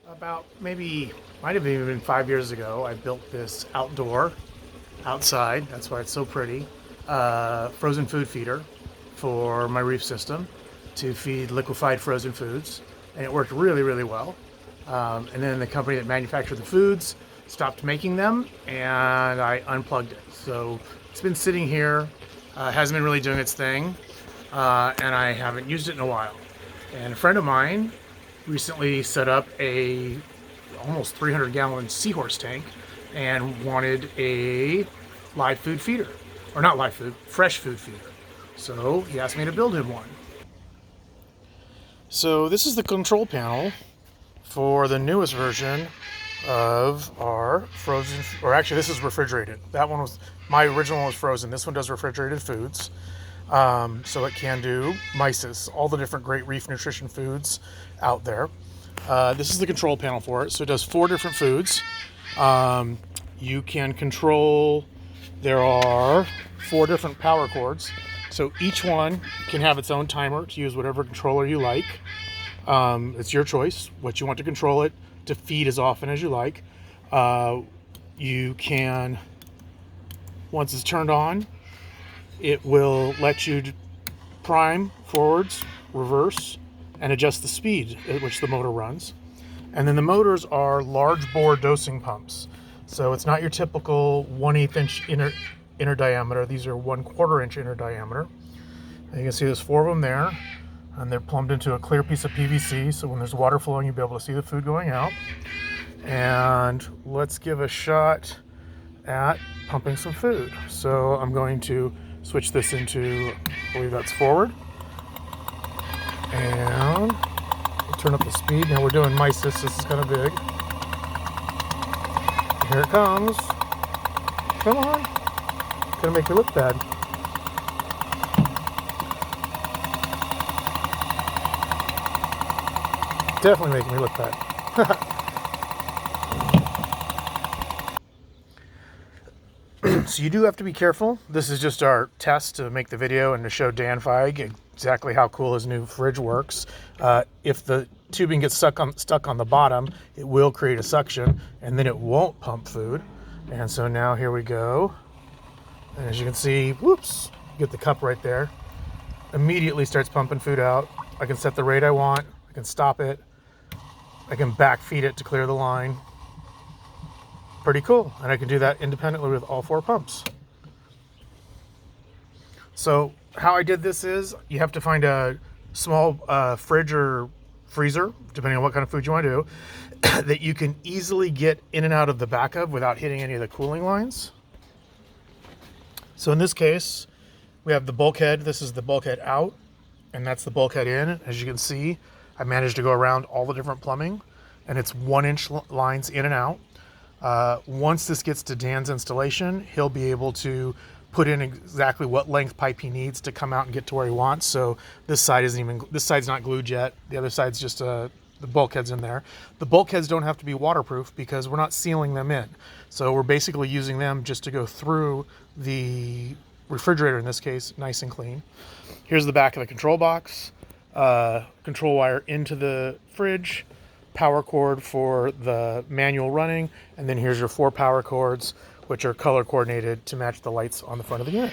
About maybe, might have even been 5 years ago, I built this outdoor, outside, that's why it's so pretty, frozen food feeder for my reef system to feed liquefied frozen foods. And it worked really, really well. And then the company that manufactured the foods stopped making them and I unplugged it. So it's been sitting here, hasn't been really doing its thing, and I haven't used it in a while. And a friend of mine recently set up a almost 300-gallon Seahorse tank and wanted a live food feeder, or not live food, fresh food feeder. So he asked me to build him one. So this is the control panel for the newest version of our frozen, or actually this is refrigerated. That one was, my original one was frozen. This one does refrigerated foods. So it can do mysis, all the different great reef nutrition foods out there. This is the control panel for it. So it does 4 different foods. You can control, there are 4 different power cords. So each one can have its own timer to use whatever controller you like. It's your choice, what you want to control it to feed as often as you like. You can, once it's turned on, it will let you prime, forwards, reverse, and adjust the speed at which the motor runs. And then the motors are large bore dosing pumps. So it's not your typical 1/8 inch inner diameter. These are 1/4 inch inner diameter. And you can see there's 4 of them there, and they're plumbed into a clear piece of PVC. So when there's water flowing, you'll be able to see the food going out. And let's give a shot at pumping some food. So I'm going to switch this into, I believe that's forward. And we'll turn up the speed. Now we're doing mysis, this is kind of big. Here it comes. Come on. It's gonna make me look bad. Definitely making me look bad. So you do have to be careful. This is just our test to make the video and to show Dan Feig exactly how cool his new fridge works. If the tubing gets stuck on the bottom, it will create a suction and then it won't pump food. And so now here we go. And as you can see, whoops, get the cup right there. Immediately starts pumping food out. I can set the rate I want. I can stop it. I can back feed it to clear the line. Pretty cool, and I can do that independently with all 4 pumps. So how I did this is, you have to find a small fridge or freezer, depending on what kind of food you want to do, that you can easily get in and out of the back of without hitting any of the cooling lines. So in this case, we have the bulkhead. This is the bulkhead out, and that's the bulkhead in. As you can see, I managed to go around all the different plumbing, and it's 1-inch lines in and out. Once this gets to Dan's installation, he'll be able to put in exactly what length pipe he needs to come out and get to where he wants. So this side this side's not glued yet. The other side's just the bulkhead's in there. The bulkheads don't have to be waterproof because we're not sealing them in. So we're basically using them just to go through the refrigerator, in this case, nice and clean. Here's the back of the control box, control wire into the fridge, power cord for the manual running, and then here's your 4 power cords, which are color coordinated to match the lights on the front of the unit.